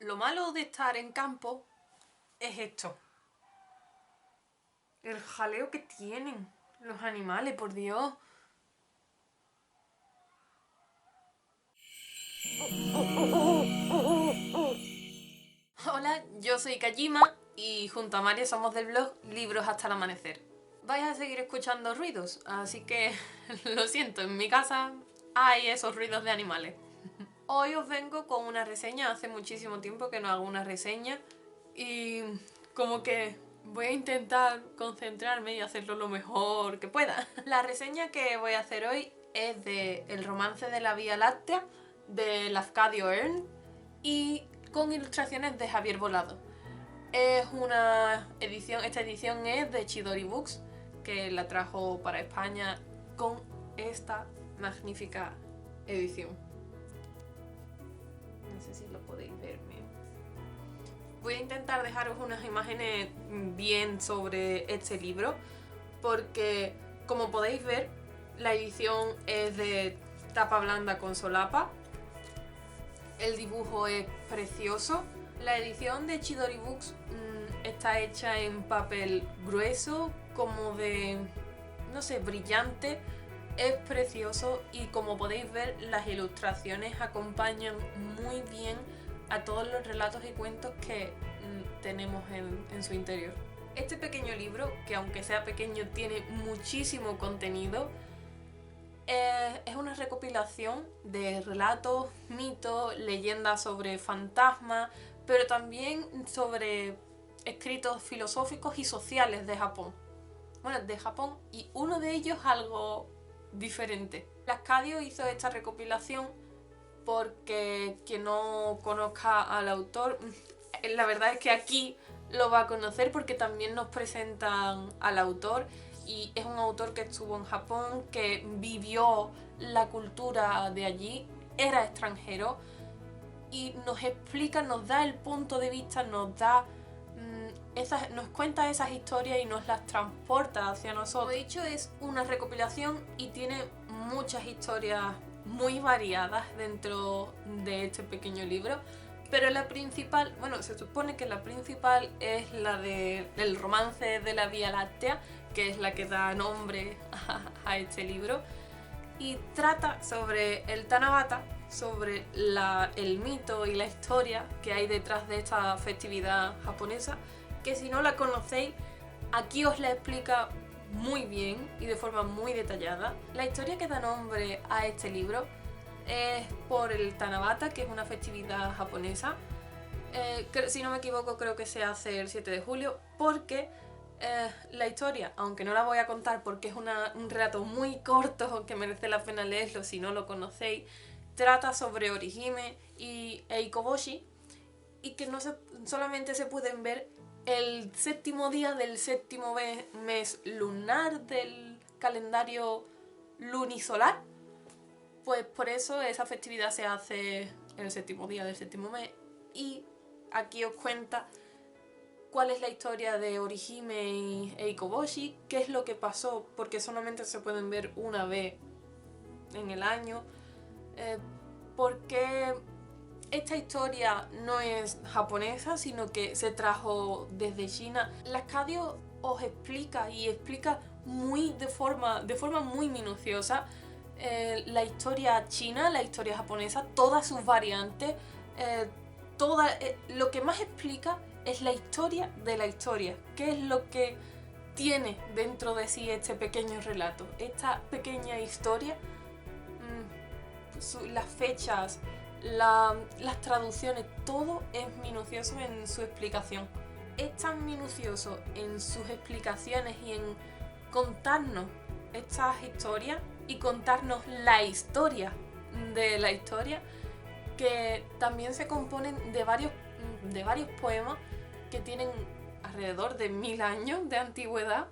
Lo malo de estar en campo es esto. El jaleo que tienen los animales, por Dios. Hola, yo soy Kajima y junto a Mario somos del blog Libros hasta el amanecer. Vais a seguir escuchando ruidos, así que lo siento, en mi casa hay esos ruidos de animales. Hoy os vengo con una reseña, hace muchísimo tiempo que no hago una reseña y como que voy a intentar concentrarme y hacerlo lo mejor que pueda. La reseña que voy a hacer hoy es de El romance de la Vía Láctea, de Lafcadio Hearn y con ilustraciones de Javier Volado. Es una edición, esta edición es de Chidori Books, que la trajo para España con esta magnífica edición. No sé si lo podéis ver bien. Voy a intentar dejaros unas imágenes bien sobre este libro, porque como podéis ver, la edición es de tapa blanda con solapa. El dibujo es precioso. La edición de Chidori Books está hecha en papel grueso, como de, no sé, brillante. Es precioso y como podéis ver, las ilustraciones acompañan muy bien a todos los relatos y cuentos que tenemos en su interior. Este pequeño libro, que aunque sea pequeño tiene muchísimo contenido, es una recopilación de relatos, mitos, leyendas sobre fantasmas, pero también sobre escritos filosóficos y sociales de Japón. Bueno, de Japón, y uno de ellos algo diferente. Lafcadio hizo esta recopilación porque quien no conozca al autor, la verdad es que aquí lo va a conocer porque también nos presentan al autor. Y es un autor que estuvo en Japón, que vivió la cultura de allí, era extranjero y nos explica, nos da el punto de vista, nos da nos cuenta esas historias y nos las transporta hacia nosotros. Como he dicho, es una recopilación y tiene muchas historias muy variadas dentro de este pequeño libro. Pero la principal, bueno, se supone que la principal es la del romance de la Vía Láctea, que es la que da nombre a este libro, y trata sobre el Tanabata, sobre el mito y la historia que hay detrás de esta festividad japonesa, que si no la conocéis, aquí os la explica muy bien y de forma muy detallada. La historia que da nombre a este libro es por el Tanabata, que es una festividad japonesa. Si no me equivoco, creo que se hace el 7 de julio, porque la historia, aunque no la voy a contar porque es un relato muy corto que merece la pena leerlo si no lo conocéis, trata sobre Orihime y Eikoboshi, y que solamente se pueden ver el séptimo día del séptimo mes lunar del calendario lunisolar. Pues por eso esa festividad se hace el séptimo día del séptimo mes, y aquí os cuenta cuál es la historia de Orihime y Eikoboshi, qué es lo que pasó, porque solamente se pueden ver una vez en el año, porque esta historia no es japonesa, sino que se trajo desde China. Lafcadio os explica de forma muy minuciosa la historia china, la historia japonesa, todas sus variantes, lo que más explica es la historia de la historia, qué es lo que tiene dentro de sí este pequeño relato, esta pequeña historia, las fechas, las traducciones, todo es minucioso en su explicación. Es tan minucioso en sus explicaciones y en contarnos estas historias y contarnos la historia de la historia, que también se componen de varios poemas que tienen alrededor de 1000 años de antigüedad,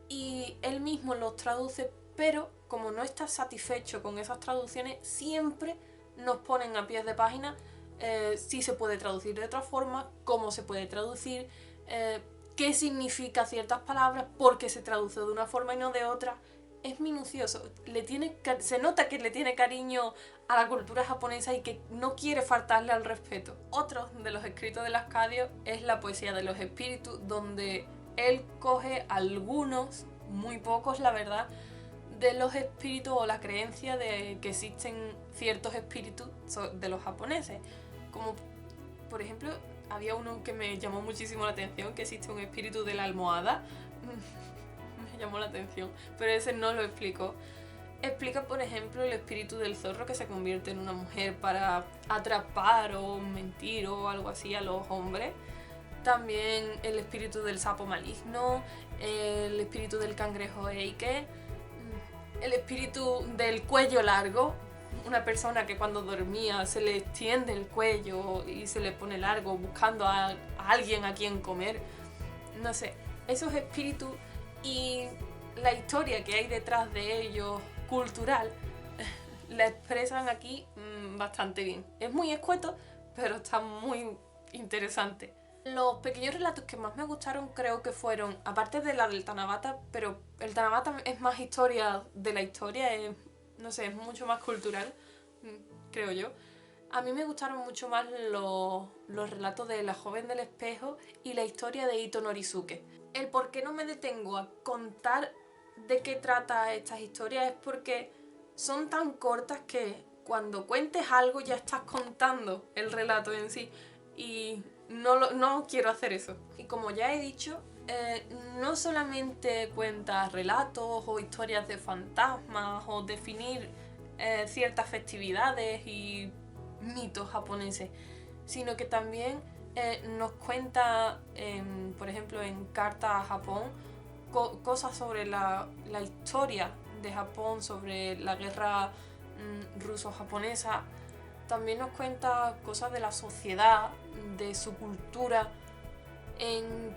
y él mismo los traduce, pero como no está satisfecho con esas traducciones, siempre nos ponen a pies de página si se puede traducir de otra forma, cómo se puede traducir, qué significa ciertas palabras, por qué se traduce de una forma y no de otra. es minucioso, se nota que le tiene cariño a la cultura japonesa y que no quiere faltarle al respeto. Otro de los escritos de Ascadio es la poesía de los espíritus, donde él coge algunos, muy pocos la verdad, de los espíritus o la creencia de que existen ciertos espíritus de los japoneses. Como por ejemplo, había uno que me llamó muchísimo la atención, que existe un espíritu de la almohada. Me llamó la atención, pero ese no lo explicó. Explica, por ejemplo, el espíritu del zorro que se convierte en una mujer para atrapar o mentir o algo así a los hombres. También el espíritu del sapo maligno, el espíritu del cangrejo Eike, el espíritu del cuello largo, una persona que cuando dormía se le extiende el cuello y se le pone largo buscando a alguien a quien comer. No sé, esos espíritus y la historia que hay detrás de ellos, cultural, la expresan aquí bastante bien. Es muy escueto, pero está muy interesante. Los pequeños relatos que más me gustaron creo que fueron, aparte de la del Tanabata, pero el Tanabata es más historia de la historia, no sé, es mucho más cultural, creo yo. A mí me gustaron mucho más los relatos de La joven del espejo y la historia de Ito Norizuke. El por qué no me detengo a contar de qué trata estas historias es porque son tan cortas que cuando cuentes algo ya estás contando el relato en sí y no quiero hacer eso. Y como ya he dicho, no solamente cuenta relatos o historias de fantasmas o definir ciertas festividades y mitos japoneses, sino que también nos cuenta, por ejemplo, en Carta a Japón, cosas sobre la historia de Japón, sobre la guerra ruso-japonesa. También nos cuenta cosas de la sociedad, de su cultura.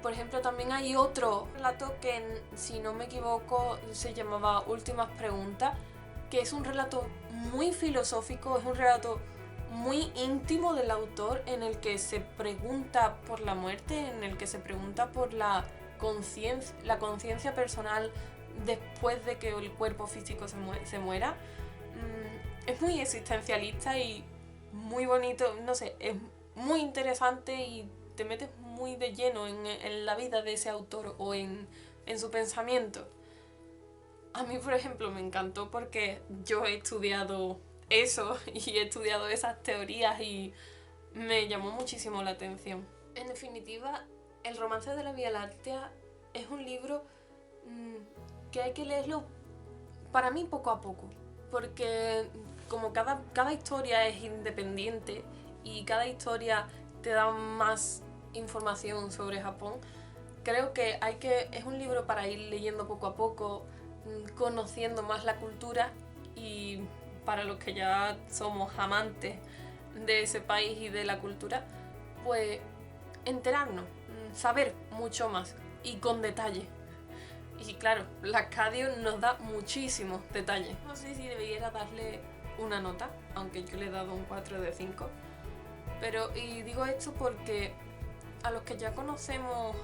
Por ejemplo, también hay otro relato que, si no me equivoco, se llamaba Últimas Preguntas, que es un relato muy filosófico, es un relato muy íntimo del autor en el que se pregunta por la muerte, en el que se pregunta por la conciencia personal después de que el cuerpo físico se muera. Es muy existencialista y muy bonito, no sé, es muy interesante y te metes muy de lleno en la vida de ese autor o en su pensamiento. A mí, por ejemplo, me encantó porque yo he estudiado eso y he estudiado esas teorías y me llamó muchísimo la atención. En definitiva, El romance de la Vía Láctea es un libro que hay que leerlo, para mí, poco a poco, porque como cada historia es independiente y cada historia te da más información sobre Japón, creo que es un libro para ir leyendo poco a poco, conociendo más la cultura, y para los que ya somos amantes de ese país y de la cultura, pues enterarnos, saber mucho más y con detalle. Y claro, Ascadio nos da muchísimos detalles. No sé si debiera darle una nota, aunque yo le he dado un 4 de 5. Y digo esto porque a los que ya conocemos,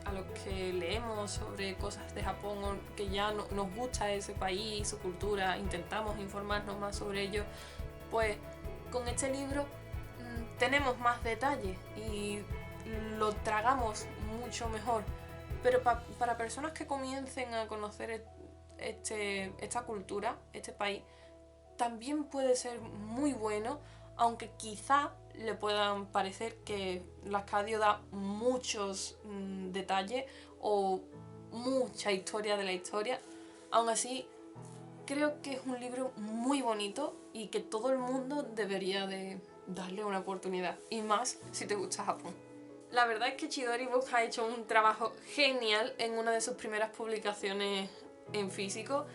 a los que leemos sobre cosas de Japón, o que ya nos gusta ese país, su cultura, intentamos informarnos más sobre ello, pues con este libro tenemos más detalles y lo tragamos mucho mejor. Pero para personas que comiencen a conocer esta cultura, este país, también puede ser muy bueno, aunque quizá le puedan parecer que Ascadio da muchos detalles o mucha historia de la historia. Aún así, creo que es un libro muy bonito y que todo el mundo debería de darle una oportunidad, y más si te gusta Japón. La verdad es que Chidori Books ha hecho un trabajo genial en una de sus primeras publicaciones en físico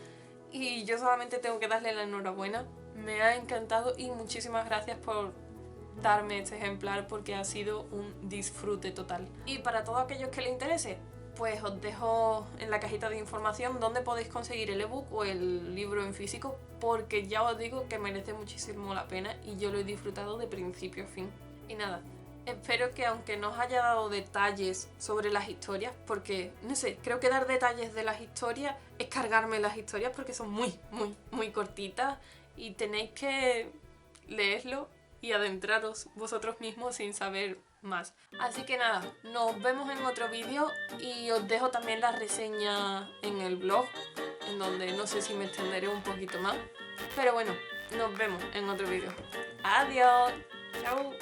y yo solamente tengo que darle la enhorabuena. Me ha encantado y muchísimas gracias por darme este ejemplar porque ha sido un disfrute total. Y para todos aquellos que les interese, pues os dejo en la cajita de información dónde podéis conseguir el ebook o el libro en físico, porque ya os digo que merece muchísimo la pena y yo lo he disfrutado de principio a fin. Y nada, Espero que aunque no os haya dado detalles sobre las historias, porque, no sé, creo que dar detalles de las historias es cargarme las historias porque son muy cortitas y tenéis que leerlo y adentraros vosotros mismos sin saber más. Así que nada, nos vemos en otro vídeo y os dejo también la reseña en el blog, en donde no sé si me extenderé un poquito más. Pero bueno, nos vemos en otro vídeo. Adiós. Chao.